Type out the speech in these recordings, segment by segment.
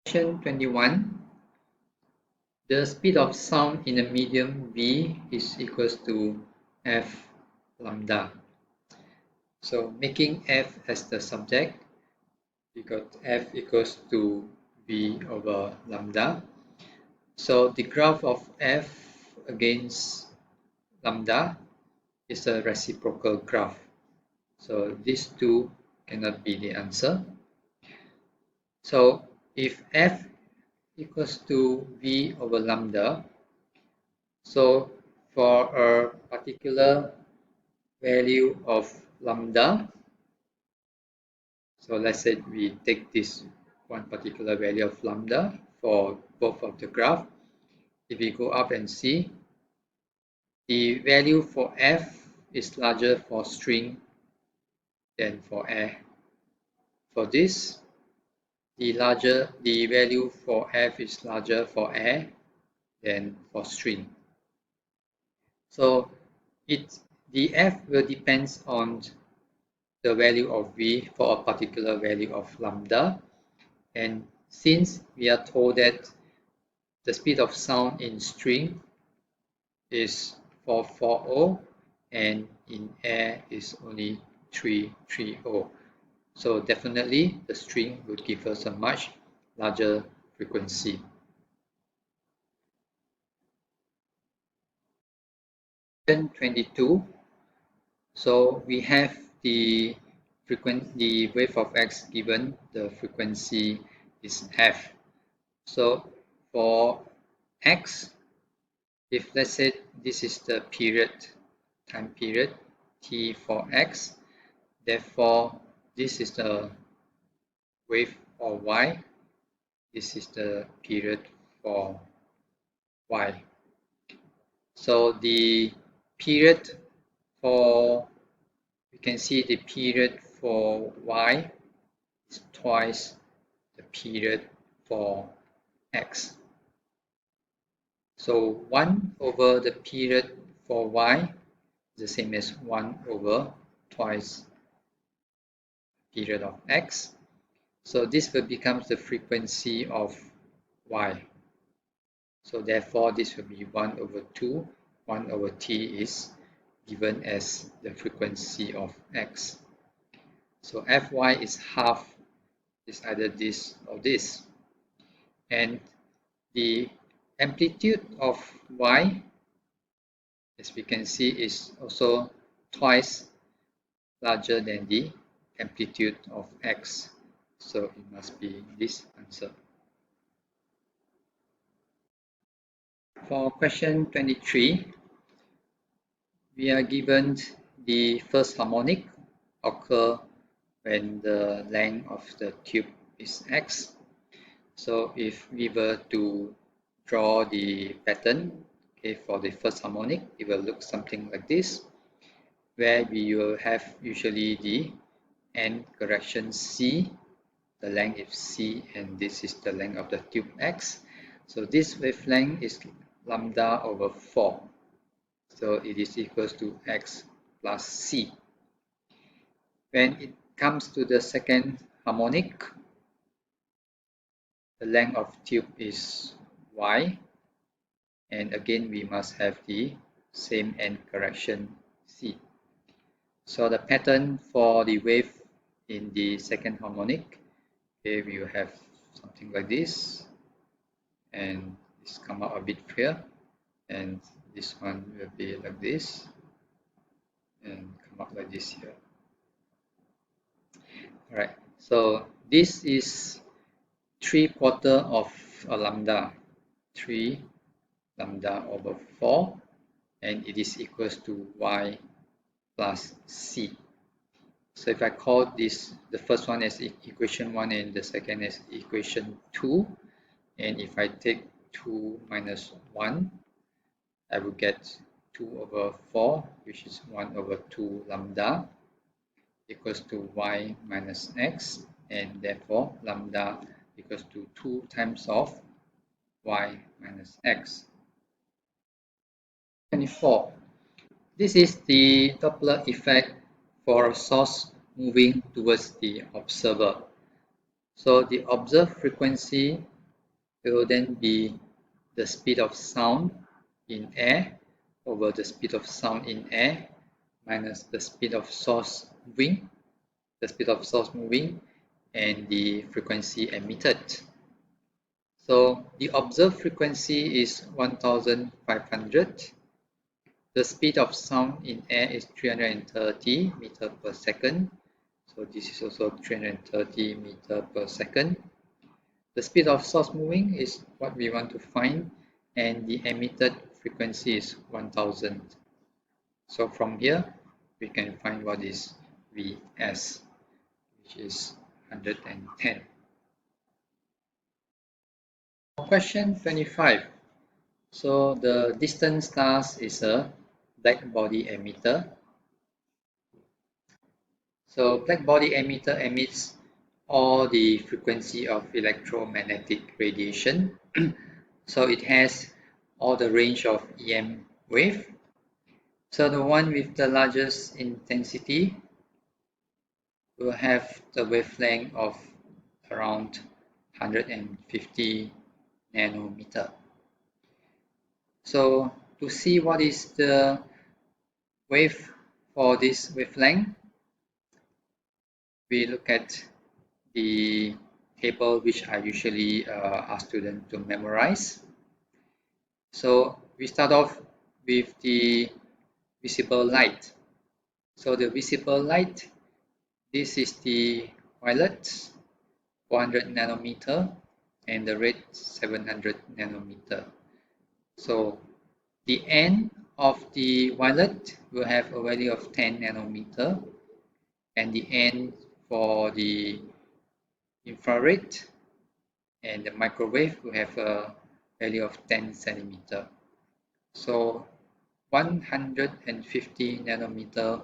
Question 21. The speed of sound in a medium V is equals to F lambda. So making F as the subject, we got F equals to V over lambda. So the graph of F against lambda is a reciprocal graph. So these two cannot be the answer. So if F equals to V over lambda, so for a particular value of lambda, so let's say we take this one particular value of lambda for both of the graph. If we go up and see, the value for F is larger for string than for air. For this, the value for F is larger for air than for string. So the F will depend on the value of V for a particular value of lambda. And since we are told that the speed of sound in string is 440 and in air is only 330. So definitely the string would give us a much larger frequency. Question 22. So we have the wave of x given the frequency is f. So for x, if let's say this is the time period t for x, therefore this is the wave for y, this is the period for y. So the period for, we can see the period for y is twice the period for x. So 1 over the period for y is the same as 1 over twice period of x. So this will become the frequency of y. So therefore this will be 1 over 2, 1 over t is given as the frequency of x. So Fy is half, is either this or this. And the amplitude of y, as we can see, is also twice larger than the amplitude of x. So it must be this answer. For question 23, we are given the first harmonic occur when the length of the tube is x. So if we were to draw the pattern, okay, for the first harmonic, it will look something like this, where we will have usually the end correction c, the length is c, and this is the length of the tube x. So this wavelength is lambda over 4. So it is equals to x plus c. When it comes to the second harmonic, the length of tube is y, and again we must have the same end correction c. So the pattern for the wave in the second harmonic, okay, we will have something like this, and this come out a bit here, and this one will be like this, and come out like this here. All right, so this is 3/4 of a lambda, 3 lambda over 4, and it is equals to y plus c. So if I call this, the first one as equation 1 and the second as equation 2, and if I take 2 minus 1, I will get 2 over 4, which is 1 over 2 lambda equals to y minus x, and therefore lambda equals to 2 times of y minus x. 24. This is the Doppler effect for a source moving towards the observer. So the observed frequency will then be the speed of sound in air over the speed of sound in air minus the speed of source moving, and the frequency emitted. So the observed frequency is 1500. The speed of sound in air is 330 meter per second. So this is also 330 meter per second. The speed of source moving is what we want to find, and the emitted frequency is 1000. So from here, we can find what is Vs, which is 110. Question 25. So the distant stars is a black body emitter. So black body emitter emits all the frequency of electromagnetic radiation. So it has all the range of EM wave. So the one with the largest intensity will have the wavelength of around 150 nanometer. So to see what is the wave for this wavelength, we look at the table which I usually ask students to memorize. So we start off with the visible light. So the visible light, this is the violet, 400 nanometer, and the red, 700 nanometer. So the end of the violet will have a value of 10 nanometer, and the end for the infrared and the microwave will have a value of 10 centimeter. So 150 nanometer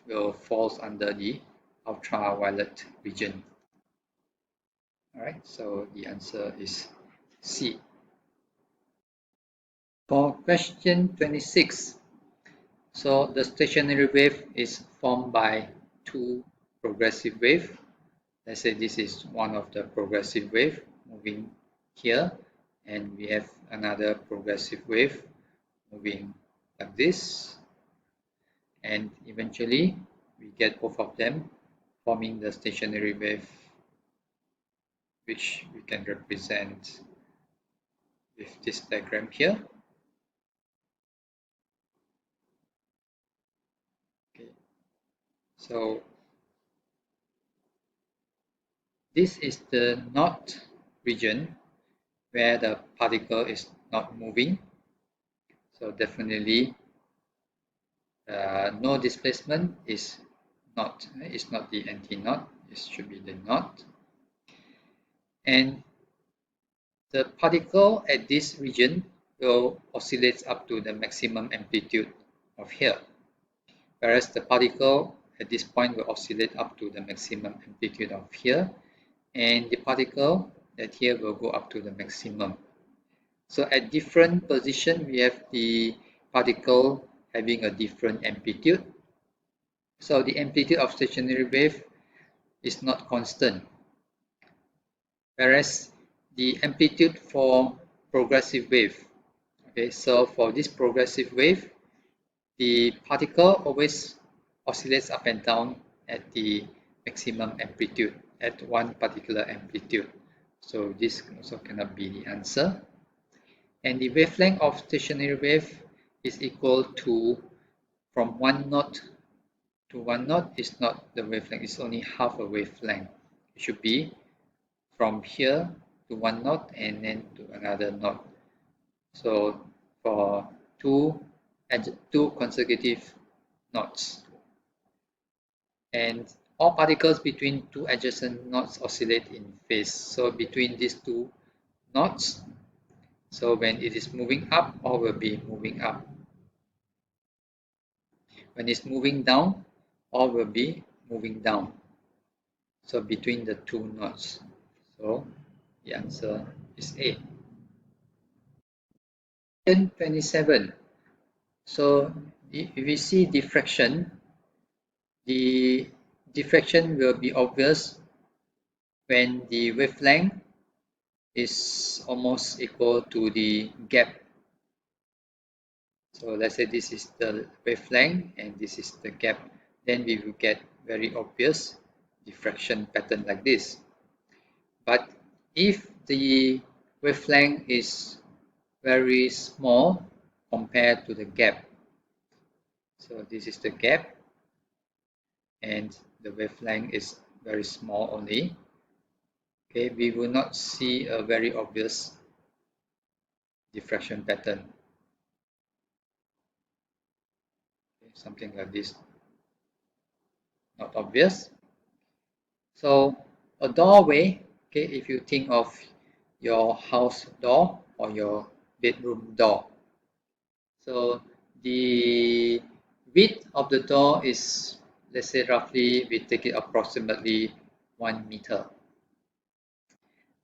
will falls under the ultraviolet region. All right, so the answer is C. For question 26, so the stationary wave is formed by two progressive waves. Let's say this is one of the progressive wave moving here, and we have another progressive wave moving like this, and eventually we get both of them forming the stationary wave, which we can represent with this diagram here. Okay. So this is the not region where the particle is not moving. So definitely no displacement is not the anti-knot, it should be the knot. And the particle at this region will oscillate up to the maximum amplitude of here, whereas the particle at this point will oscillate up to the maximum amplitude of here, and the particle at here will go up to the maximum. So at different position, we have the particle having a different amplitude. So the amplitude of stationary wave is not constant, whereas the amplitude for progressive wave. Okay, so for this progressive wave, the particle always oscillates up and down at the maximum amplitude at one particular amplitude. So this also cannot be the answer. And the wavelength of stationary wave is equal to, from 1 knot to 1 knot is not the wavelength, it's only half a wavelength. It should be from here to 1 knot and then to another knot. So for two consecutive knots. And all particles between two adjacent knots oscillate in phase. So between these two knots, so when it is moving up, all will be moving up. When it's moving down, all will be moving down. So between the two knots. So the answer is A. Question 27. So if we see diffraction, the diffraction will be obvious when the wavelength is almost equal to the gap. So let's say this is the wavelength and this is the gap. Then we will get very obvious diffraction pattern like this. But if the wavelength is very small compared to the gap, so this is the gap and the wavelength is very small only, okay, we will not see a very obvious diffraction pattern. Okay, something like this, not obvious. So a doorway, okay, if you think of your house door or your bedroom door, so the width of the door is, let's say roughly, we take it approximately 1 meter.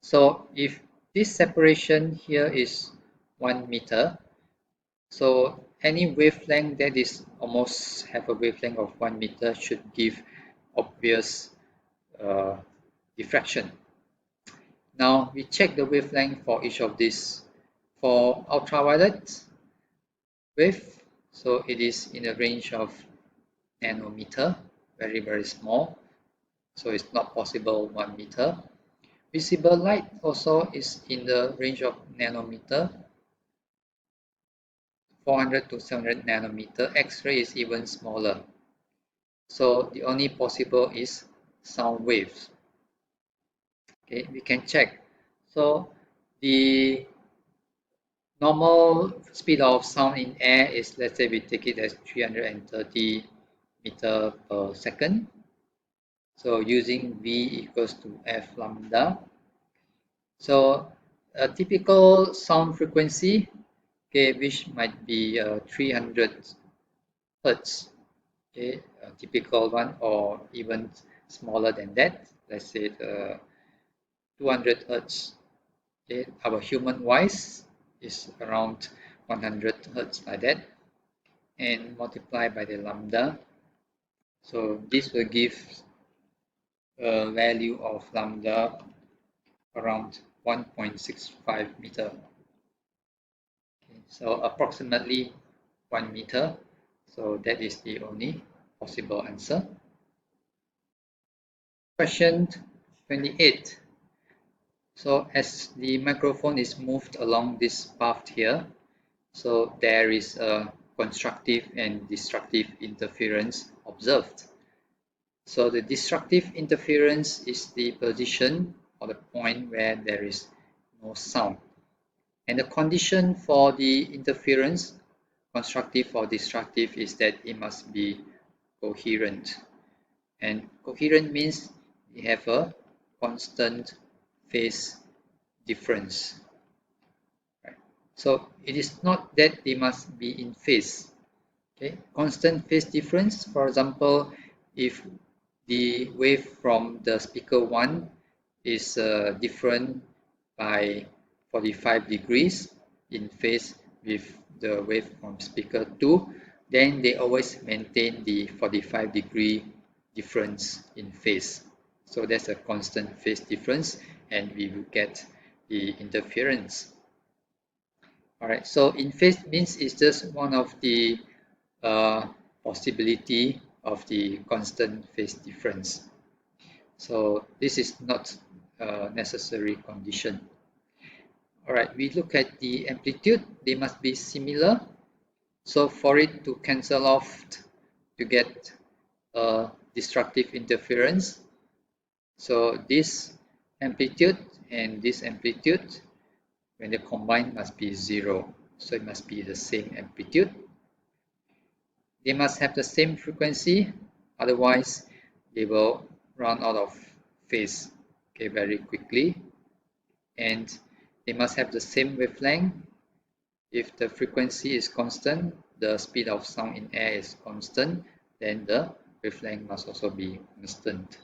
So if this separation here is 1 meter, so any wavelength that is almost have a wavelength of 1 meter should give obvious diffraction. Now we check the wavelength for each of these. For ultraviolet wave, so it is in a range of nanometer, very small, so it's not possible 1 meter. Visible light also is in the range of nanometer, 400 to 700 nanometer. X-ray is even smaller. So the only possible is sound waves. Okay, we can check. So the normal speed of sound in air is, let's say we take it as 330 meter per second. So using V equals to F lambda. So a typical sound frequency, okay, which might be 300 hertz, okay, a typical one, or even smaller than that. Let's say 200 hertz. Okay, our human voice is around 100 hertz like that, and multiply by the lambda. So this will give a value of lambda around 1.65 meter. Okay, so approximately 1 meter. So that is the only possible answer. Question 28. So as the microphone is moved along this path here, so there is a constructive and destructive interference observed. So the destructive interference is the position or the point where there is no sound. And the condition for the interference, constructive or destructive, is that it must be coherent. And coherent means we have a constant phase difference. Right. So it is not that they must be in phase. Okay, constant phase difference. For example, if the wave from the speaker 1 is different by 45 degrees in phase with the wave from speaker 2, then they always maintain the 45-degree difference in phase. So that's a constant phase difference, and we will get the interference. Alright, so in phase means it's just one of the possibility of the constant phase difference. So this is not a necessary condition. Alright, we look at the amplitude. They must be similar. So for it to cancel off to get a destructive interference, so this amplitude and this amplitude, when they combine, must be 0. So it must be the same amplitude. They must have the same frequency, otherwise they will run out of phase, okay, very quickly. And they must have the same wavelength. If the frequency is constant, the speed of sound in air is constant, then the wavelength must also be constant.